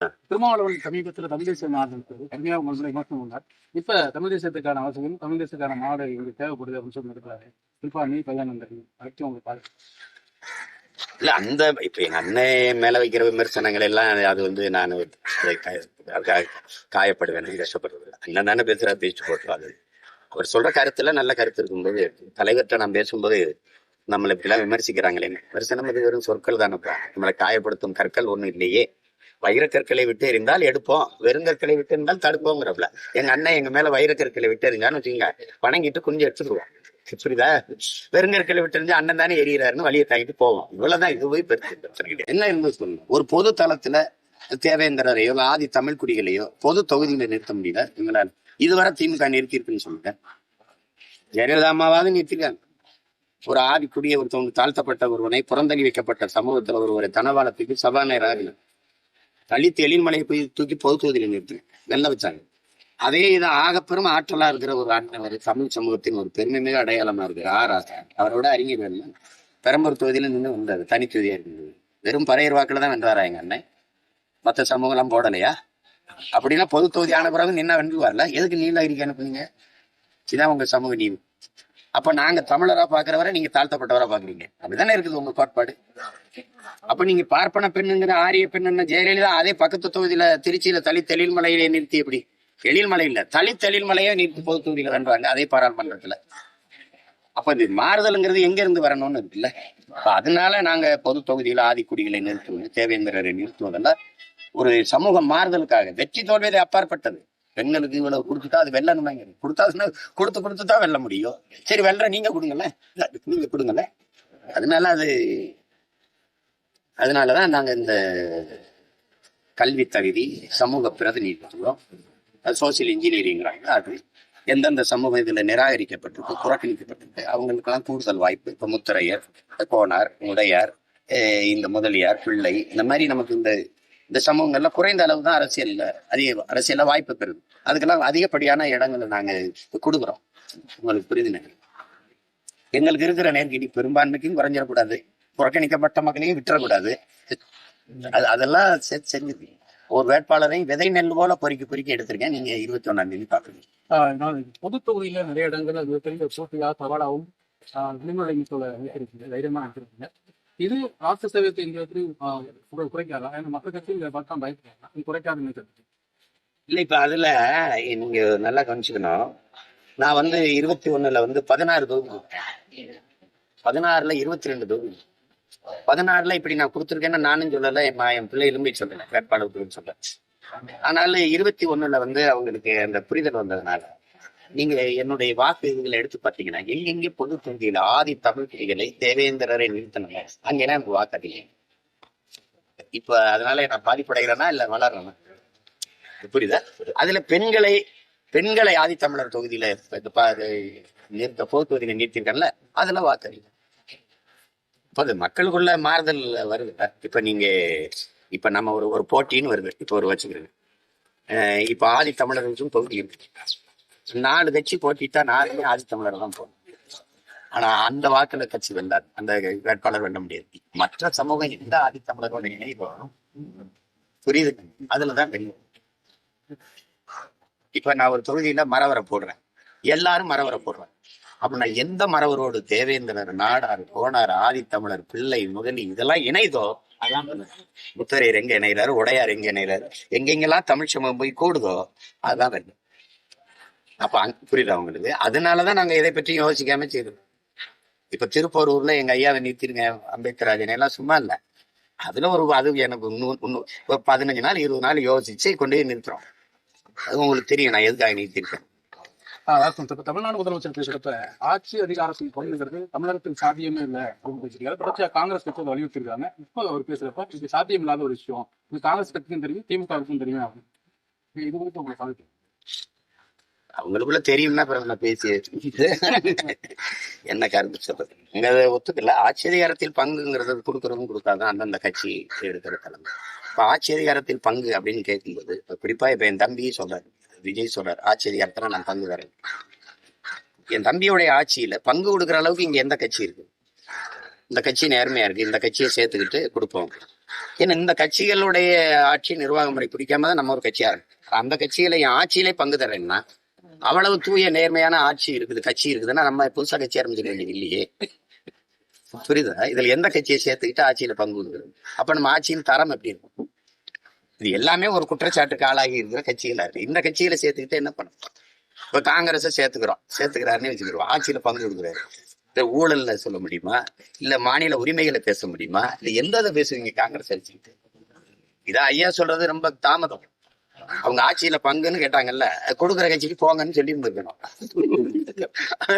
திருமாவளவன் சமீபத்தில் தமிழ் தேசிய மாநாடு கடுமையாக உங்களை விமர்சனம் பண்ணார். இப்ப தமிழ் தேசியத்துக்கான அவசியம், தமிழ் தேசியத்துக்கான மாநாடு இங்கு தேவைப்படுது அப்படின்னு சொல்லி இருக்கிறாரு. குறிப்பா நீ கல்யாணம் வரைக்கும் உங்களுக்கு பாரு இல்ல அந்த இப்ப எங்க அண்ணன் மேல வைக்கிற விமர்சனங்கள் எல்லாம் அது வந்து நான் காயப்படுவேன், கஷ்டப்படுறது. அண்ணன் தானே பேசுறா, பேச்சு போட்டுருவாங்க. அவர் சொல்ற கருத்துல நல்ல கருத்து இருக்கும்போது தலைவர்கிட்ட நான் பேசும்போது நம்மளை இப்படிலாம் விமர்சிக்கிறாங்களே, விமர்சனம் அது வெறும் சொற்கள் தானப்பா. நம்மளை காயப்படுத்தும் கற்கள் ஒண்ணும் இல்லையே. வைரக்கற்களை விட்டு எறிந்தால் எடுப்போம், வெறுங்கற்களை விட்டு இருந்தால் தடுப்போங்கிறப்பல எங்க அண்ணன் எங்க மேல வைரக்கற்களை விட்டு எறிஞ்சான்னு வச்சுக்கோங்க, வணங்கிட்டு கொஞ்சம் எடுத்துருவோம். புரியுதா? வெறுங்கற்களை விட்டு இருந்தா அண்ணன் தானே எறிகிறாருன்னு வழியை தாங்கிட்டு போவோம். இவ்வளவுதான். இது போய் பிரச்சனை கிடையாது. என்ன இருந்து சொல்லணும், ஒரு பொது தளத்துல தேவேந்திரரையோ ஆதி தமிழ் குடிகளையோ பொது தொகுதியில நிறுத்த முடியல இவங்களால. இதுவரை திமுக நிறுத்தி இருக்குன்னு சொல்லுங்க. ஜெயலலிதா அம்மாவாவது நிறுத்திருக்காங்க. ஒரு ஆதி குடியை ஒருத்தவங்க தாழ்த்தப்பட்ட ஒருவனை, புறந்தள்ளி வைக்கப்பட்ட சமூகத்துல ஒருவரை தனவாளத்துக்கு சபாநாயகராக தலித் எழில்மலையை போய் தூக்கி பொது தொகுதியில நிறுத்து வெல்ல வச்சாங்க. அதே இது ஆகப்பெரும் ஆற்றலா இருக்கிற ஒரு ஆண்டவர், தமிழ் சமூகத்தின் ஒரு பெருமைமிக அடையாளமா இருக்கு ஆராசா. அவரோட அறிஞர் பெரம்பூர் தொகுதியில நின்று வந்தாரு, தனி தொகுதியா இருந்தது. வெறும் பறையர் வாக்குல தான் வென்றாரா எங்க அண்ணன்? மற்ற சமூகம் எல்லாம் போடலையா? அப்படின்னா பொது தொகுதி ஆன பிறகு நின்னா வென்றுவார்ல. எதுக்கு நீல அறிக்கை அனுப்புனீங்க? இதான் உங்க சமூக நீதி. அப்ப நாங்க தமிழரா பாக்குறவரை நீங்க தாழ்த்தப்பட்டவரா பாக்குறீங்க. அப்படித்தானே இருக்குது உங்க கோட்பாடு. அப்ப நீங்க பார்ப்பன பெண்ணுங்கிற ஆரிய பெண்ணு ஜெயலலிதா அதே பக்கத்து தொகுதியில திருச்சியில தலித் எழில்மலையிலே நிறுத்தி, எப்படி எழில்மலை இல்ல தலித் எழில்மலையே நிறுத்தி பொது தொகுதியில வென்றாங்க அதே பாராளுமன்றத்துல. அப்ப இது மாறுதல்ங்கிறது எங்க இருந்து வரணும்னு இருக்குல்ல. அதனால நாங்க பொது தொகுதியில ஆதிக்குடிகளை நிறுத்துவது, தேவேந்திரரை நிறுத்துவதெல்லாம் ஒரு சமூக மாறுதலுக்காக. வெற்றி தோல்வியதை அப்பாற்பட்டது. பெண்களுக்கு இவ்வளவு கொடுத்துட்டா அது வெல்லணுமே, கொடுத்தாதுன்னா கொடுத்துதான் வெல்ல முடியும். சரி வெல்ற நீங்க கொடுங்கல்ல, நீங்க கொடுங்கல்ல. அதனாலதான் நாங்க இந்த கல்வி தகுதி, சமூக பிரதிநிதித்துவம், சோசியல் இன்ஜினியரிங்கிறாங்க, அது எந்தெந்த சமூகம் இதுல நிராகரிக்கப்பட்டிருக்கு, புறக்கணிக்கப்பட்டிருக்கு அவங்களுக்கெல்லாம் கூடுதல் வாய்ப்பு. இப்ப முத்தரையர், கோனார், உடையார், இந்த முதலியார், பிள்ளை, இந்த மாதிரி நமக்கு இந்த சமூகங்கள்ல குறைந்த அளவு தான் அரசியல்ல வாய்ப்பு பெறுது. அதுக்கெல்லாம் அதிகப்படியான இடங்களை நாங்க கொடுக்குறோம். உங்களுக்கு புரியுதுன்னு எங்களுக்கு இருக்கிற நேர்கிடி பெரும்பான்மைக்கும் குறைஞ்சிடக்கூடாது, புறக்கணிக்கப்பட்ட மக்களையும் விட்டுறக்கூடாது. அதெல்லாம் செஞ்சு ஒரு வேட்பாளரையும் விதை நெல் போல பொறுக்கி எடுத்திருக்கேன். நீங்க 21ஆம் தேதி பாக்குறீங்க. பொது தொகுதியில நிறைய இடங்கள் அது பெரிய போட்டியா சவாலாகவும் தைரியமா எடுத்திருக்கீங்க. இது ராஷ்டிர சேவையத்தை எங்களுக்கு குறைக்காதா? மற்ற கட்சியில் இதை பார்த்தா பயப்படுறாங்க, குறைக்காதுன்னு நினைக்கிறது இல்ல. இப்ப அதுல நீங்க நல்லா கவனிச்சுக்கணும். நான் 21ல 16 தொகுதி, 16ல 22 தொகுதி, 16ல இப்படி நான் கொடுத்துருக்கேன்னு நானும் சொல்லல, என் பிள்ளைகளும் போய் சொல்லல, வேட்பாளர்களும் சொல்ல. ஆனாலும் 21ல அவங்களுக்கு அந்த புரிதல் வந்ததுனால நீங்க என்னுடைய வாக்கு இதுகளை எடுத்து பார்த்தீங்கன்னா எங்கெங்கே பொது தொகுதியில ஆதி தமிழ் குடிகளை தேவேந்திரரை நிறுத்தினாங்க அங்கெல்லாம் எனக்கு வாக்காதீங்க. இப்ப அதனால நான் பாதிப்படைகிறேன்னா இல்ல வளர்றேன்னா? புரியுதா? அதுல பெண்களை ஆதி தமிழர் தொகுதியில பொது தொகுதியில நிறுத்திருக்கேன்ல, அதுல வாக்காதீங்க. இப்ப அது மக்களுக்குள்ள மாறுதல் வருது. இப்ப நம்ம ஒரு போட்டின்னு வருது. இப்ப ஒரு வச்சுக்கிறது, இப்ப ஆதி தமிழர்களுக்கும் தொகுதி இருக்கு. 4 கட்சி போட்டிட்டா 4 ஆதி தமிழர் தான் போகணும். ஆனா அந்த வாக்குல கட்சி வெல்லாது, அந்த வேட்பாளர் வெல்ல முடியாது. மற்ற சமூகம் எந்த ஆதி தமிழரோட இணைய போகணும், புரியுது? அதுலதான் வெல்லும். இப்ப நான் ஒரு தொகுதியில மரவரை போடுறேன், எல்லாரும் மரவரை போடுறேன். அப்ப நான் எந்த மரவரோடு தேவேந்திரர், நாடார், கோனார், ஆதி தமிழர், பிள்ளை, முதலி இதெல்லாம் இணைதோ அதான் முத்தரையர் எங்க இணைகிறாரு, உடையார் எங்க இணைகிறாரு, எங்கெங்கெல்லாம் தமிழ் சமூகம் போய் கூடுதோ அதான் வெல்லும். அப்ப புரியுது அவங்களுக்கு. அதனாலதான் நாங்க இதை பற்றி யோசிக்காம செய்யறோம். இப்ப திருப்பூரூர்ல எங்க ஐயாவை நிறுத்திருங்க, அம்பேத்கர் ராஜன் எல்லாம் சும்மா இல்ல. அதுல அது எனக்கு ஒரு 15 நாள் 20 நாள் யோசிச்சு கொண்டு போய் நிறுத்துறோம். அது உங்களுக்கு தெரியும் நான் எதுக்காக நிறுத்திருக்கேன். தமிழ்நாடு முதலமைச்சர் பேசுறப்ப ஆட்சி அதிகாரத்தில் பங்குங்கிறது தமிழகத்தில் சாத்தியமே இல்லை அப்படின்னு பேசிருக்காரு. தொடர்ச்சியா காங்கிரஸ் கட்சி வலியுறுத்திருக்காங்க. இப்போ அவர் பேசுறப்ப இது சாத்தியம் இல்லாத ஒரு விஷயம், இது காங்கிரஸ் கட்சிக்கும் தெரியும், திமுகவுக்கும் தெரியும் அப்படின்னு. இது குறித்து உங்களுக்கு சாதிக்கும் அவங்களுக்குள்ள தெரியும்னா நான் பேசி என்ன கருத்து சொல்றது? இங்க ஒத்துக்கல. ஆட்சி அதிகாரத்தில் பங்குங்கிறது கொடுக்கறதும் கொடுக்காதான் அந்தந்த கட்சி எடுக்கிற தலைமை. இப்ப ஆட்சி அதிகாரத்தில் பங்கு அப்படின்னு கேட்கும்போது குறிப்பா இப்ப என் தம்பி சொல்றாரு, விஜய் சொல்றாரு, ஆட்சி அதிகாரத்துல நான் பங்கு தரேன். என் தம்பியோடைய ஆட்சியில பங்கு கொடுக்குற அளவுக்கு இங்க எந்த கட்சி இருக்கு? இந்த கட்சி நேர்மையா இருக்கு, இந்த கட்சியை சேர்த்துக்கிட்டு கொடுப்போம். ஏன்னா இந்த கட்சிகளுடைய ஆட்சி நிர்வாக முறை பிடிக்காம தான் நம்ம ஒரு கட்சியா இருக்கு. அந்த கட்சிகளை என் ஆட்சியிலே பங்கு தரேன்னா அவ்வளவு தூய நேர்மையான ஆட்சி இருக்குது, கட்சி இருக்குதுன்னா நம்ம புதுசா கட்சி ஆரம்பிச்சிட வேண்டியது இல்லையே. புரியுதா? இதுல எந்த கட்சியை சேர்த்துக்கிட்டு ஆட்சியில பங்கு கொடுக்குறது? அப்ப நம்ம ஆட்சியின் தரம் எப்படி இருக்கும்? இது எல்லாமே ஒரு குற்றச்சாட்டுக்கு ஆளாகி இருக்கிற கட்சிகளா இருக்கு. இந்த கட்சிகளை சேர்த்துக்கிட்டு என்ன பண்ணும்? இப்ப காங்கிரஸை சேர்த்துக்கிறாருன்னு வச்சுக்கிறோம். ஆட்சியில பங்கு கொடுக்குறாரு. இந்த ஊழல்ல சொல்ல முடியுமா? இல்ல மாநில உரிமைகளை பேச முடியுமா? இல்ல எந்த இதை பேசுவீங்க காங்கிரஸ் வச்சுக்கிட்டு? இதான் ஐயா சொல்றது ரொம்ப தாமதம். அவங்க ஆட்சியில பங்குன்னு கேட்டாங்கல்ல, கொடுக்குற கட்சிக்கு போங்கன்னு சொல்லி இருந்திருக்கணும்.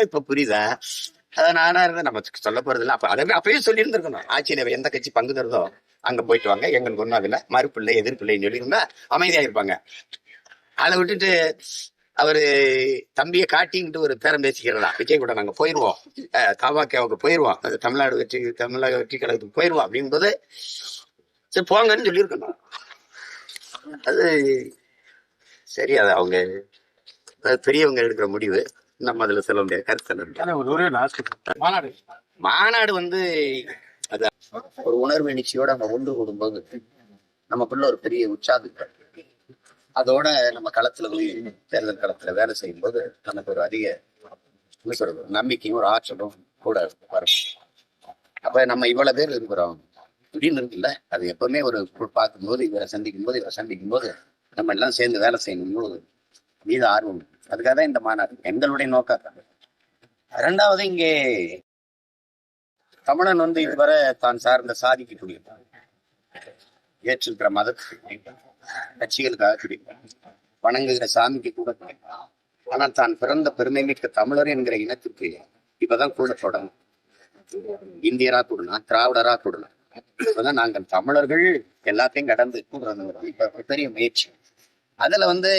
இப்ப புரியுதா? அதை நானா இருந்தா நம்ம சொல்ல போறது இல்லை. அப்ப அதை அப்பயே சொல்லி இருந்திருக்கணும். ஆட்சியில எந்த கட்சி பங்கு தருதோ அங்க போயிட்டு வாங்க, எங்களுக்கு ஒன்றும் அதுல மறுப்பில்லை எதிர்ப்பில்லைன்னு சொல்லியிருந்தா அமைதியா இருப்பாங்க. அதை விட்டுட்டு அவரு தம்பியை காட்டிக்கிட்டு ஒரு பேரம் பேசிக்கிறதா, விஜய் கூட நாங்க போயிருவோம், தவாக்காவுக்கு போயிருவோம், தமிழ்நாடு வெற்றி கழகத்துக்கு போயிருவோம் அப்படிங்கும்போது சரி போங்கன்னு சொல்லியிருக்கணும். அது சரி, அது அவங்க பெரியவங்க எடுக்கிற முடிவு, நம்ம அதுல சொல்ல முடியாது. கருத்து மாநாடு வந்து அது ஒரு உணர்வு எழுச்சியோட நம்ம ஒன்று கூடும்போது நமக்குள்ள ஒரு பெரிய உற்சாகம், அதோட நம்ம களத்துல போய் தேர்தல் களத்துல வேலை செய்யும் போது நமக்கு ஒரு அதிக நம்பிக்கையும் ஒரு ஆற்றலும் கூட வரும். அப்ப நம்ம இவ்வளவு பேர் இருக்கிறோம் அப்படின்னு இருக்குல்ல, அது எப்பவுமே ஒரு பார்க்கும்போது இவரை சந்திக்கும் போது நம்ம எல்லாம் சேர்ந்து வேலை செய்யணும் மீது ஆர்வம். அதுக்காக தான் இந்த மாநாடு எங்களுடைய நோக்கம். இரண்டாவது, இங்கே தமிழன் வந்து இதுவரை தான் சார்ந்த சாதிக்கு துடிப்பான், ஏற்றிருக்கிற மதத்துக்கு கட்சிகளுக்காக துடிப்பான், வணங்குகிற சாமிக்கு கூட துடிப்பான். ஆனால் தான் பிறந்த பெருமை மிக்க தமிழர் என்கிற இனத்துக்கு இப்பதான் கூட தொடங்கும். இந்தியரா கூடலாம், திராவிடரா கூடலாம். இப்பதான் நாங்கள் தமிழர்கள் எல்லாத்தையும் கடந்து இப்ப பெரிய முயற்சி. அதுல வந்து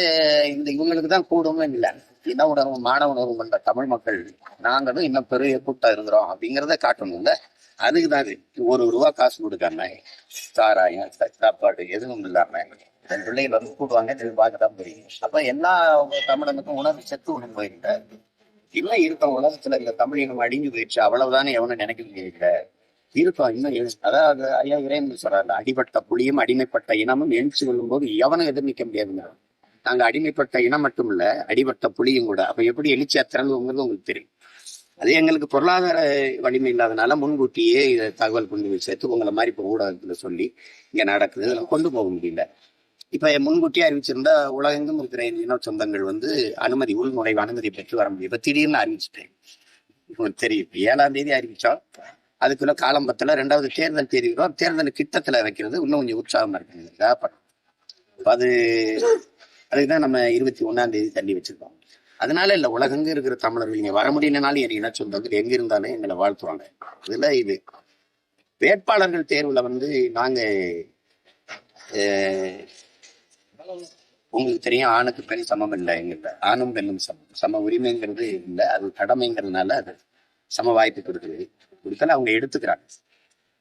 இந்த இவங்களுக்கு தான் கூடும் இல்லை, இன உணர்வு மான உணர்வு கொண்ட தமிழ் மக்கள் நாங்களும் இன்னும் பெரிய கூட்டம் இருக்கிறோம் அப்படிங்கிறத காட்டணும்ல. அதுக்குதான் ஒரு ரூபா காசு கொடுக்காம சாராயம் சாப்பாடு எதுவும் இல்லாம என் பிள்ளைகள் வந்து கூடுவாங்க, பார்க்கத்தான் போறீங்க. அப்ப எல்லா தமிழனுக்கும் உணர்வு செத்து ஒண்ணு போயிருக்க இன்னும் இருக்க உலகத்துல இந்த தமிழ் இனம் அடிஞ்சு போயிடுச்சு அவ்வளவுதானே எவனும் நினைக்க முடியல இருக்கும். இன்னும் அதாவது ஐயா இறைவன் சொல்றாரு, அடிபட்ட புலியும் அடிமைப்பட்ட இனமும் எழுச்சி கொள்ளும் போது எவனும் எதிர்நிக்க முடியாதுங்க. நாங்க அடிமைப்பட்ட இனம் மட்டும் இல்ல, அடிபட்ட புலியும் கூட. அப்ப எப்படி எழுச்சியா திறந்துங்கிறது உங்களுக்கு தெரியும். அது எங்களுக்கு பொருளாதார வலிமை இல்லாதனால முன்கூட்டியே இதை தகவல் கொண்டு போய் சேர்த்து உங்களை மாதிரி இப்ப ஊடகத்துல சொல்லி இங்க நடக்குது, இதெல்லாம் கொண்டு போக முடியல. இப்ப முன்கூட்டியே அறிவிச்சிருந்தா உலகெங்கும் இருக்கிற இன சொந்தங்கள் வந்து அனுமதி, உள்நுழைவு அனுமதி பெற்று வர முடியும். இப்ப திடீர்னு அறிவிச்சுட்டேன், உங்களுக்கு தெரியும். 7ஆம் தேதி அறிவிச்சோம், அதுக்குள்ள காலம் பத்தல. 2வது தேர்தல் தேதிக்கிறோம், தேர்தல் கிட்டத்துல வைக்கிறது இன்னும் கொஞ்சம் உற்சாகமா இருக்குங்க. அதுக்குதான் நம்ம 21ஆம் தேதி தள்ளி வச்சிருக்கோம். அதனால இல்ல, உலகங்க இருக்கிற தமிழர்கள் இங்க வர முடியலனாலும் எனக்கு என்ன சொல்றது, எங்க இருந்தாலும் எங்களை வாழ்த்துவாங்க. இதுல இது வேட்பாளர்கள் தேர்வுல வந்து நாங்க உங்களுக்கு தெரியும், ஆணுக்கு பெண் சமம் இல்லை எங்கிட்ட, ஆணும் பெண்ணும் சம உரிமைங்கிறது இல்லை, அது கடமைங்கிறதுனால அது சம வாய்ப்பு கொடுக்கல, அவங்க எடுத்துக்கிறாங்க.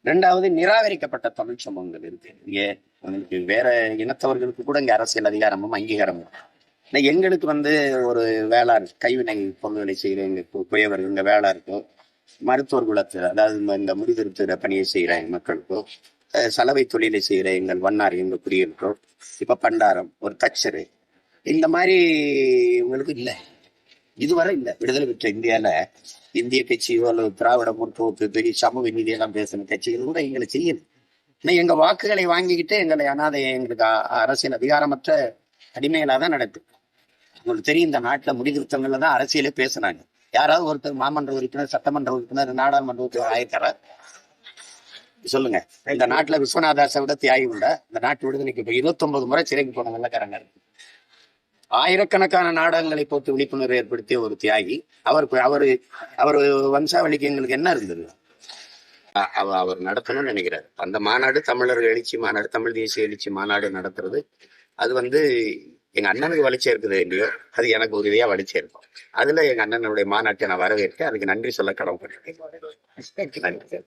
2வது, நிராகரிக்கப்பட்ட தமிழ் சமூகங்கள் இருக்கு இங்க. உங்களுக்கு வேற இனத்தவர்களுக்கு கூட இங்க அரசியல் அதிகாரமும் அங்கீகாரமும். எங்களுக்கு வந்து ஒரு வேளா இருக்கு, கைவினை பொருள்களை செய்யற எங்க குயவர்கள் இங்க வேளா இருக்கும், மருத்துவர் குலத்தில் அதாவது இந்த முடிதிருத்துற பணியை செய்யற மக்களுக்கும், சலவை தொழிலை செய்யற எங்கள் வண்ணார் எங்க குடியிருக்கோம், இப்ப பண்டாரம் ஒரு தச்சரு, இந்த மாதிரி உங்களுக்கு இல்லை, இதுவரை இல்லை. விடுதலை பெற்ற இந்தியால இந்திய கட்சியோ அல்லது திராவிட முற்போக்கு பெரிய சமூக நீதியெல்லாம் பேசின கட்சிகள் கூட எங்களை செய்யுது. எங்க வாக்குகளை வாங்கிக்கிட்டு எங்களை அனாதை, எங்களுக்கு அரசியல் அதிகாரமற்ற அடிமைகளாக தான் நடக்குது. உங்களுக்கு தெரியும், இந்த நாட்டுல முடிதிருத்தங்கள்ல தான் அரசியலே பேசுனாங்க. யாராவது ஒருத்தர் மாமன்ற உறுப்பினர், சட்டமன்ற உறுப்பினர், நாடாளுமன்ற உறுப்பினர் ஆயிருக்காரா சொல்லுங்க? இந்த நாட்டுல விஸ்வநாதாசை விட தியாகி உண்டா? இந்த நாட்டு விடுதலைக்கு இப்ப 29 முறை சிறைக்கு போன வெள்ளக்காரங்க இருக்கு. ஆயிரக்கணக்கான நாடகங்களை போட்டு விழிப்புணர்வு ஏற்படுத்திய ஒரு தியாகி. அவர் வம்சாவளிக்கு எங்களுக்கு என்ன இருந்தது? அவர் நடத்தணும்னு நினைக்கிறார். அந்த மாநாடு தமிழர்கள் எழுச்சி மாநாடு, தமிழ் தேசிய எழுச்சி மாநாடு நடத்துறது, அது வந்து எங்க அண்ணனுக்கு வலிச்சே இருக்குது இல்லையோ, அது எனக்கு உறுதியா வலிச்சே இருக்கும். அதுல எங்க அண்ணனுடைய மாநாட்டை நான் வரவேற்க அதுக்கு நன்றி சொல்ல கடமைப்பட்டிருக்கேன். நன்றி.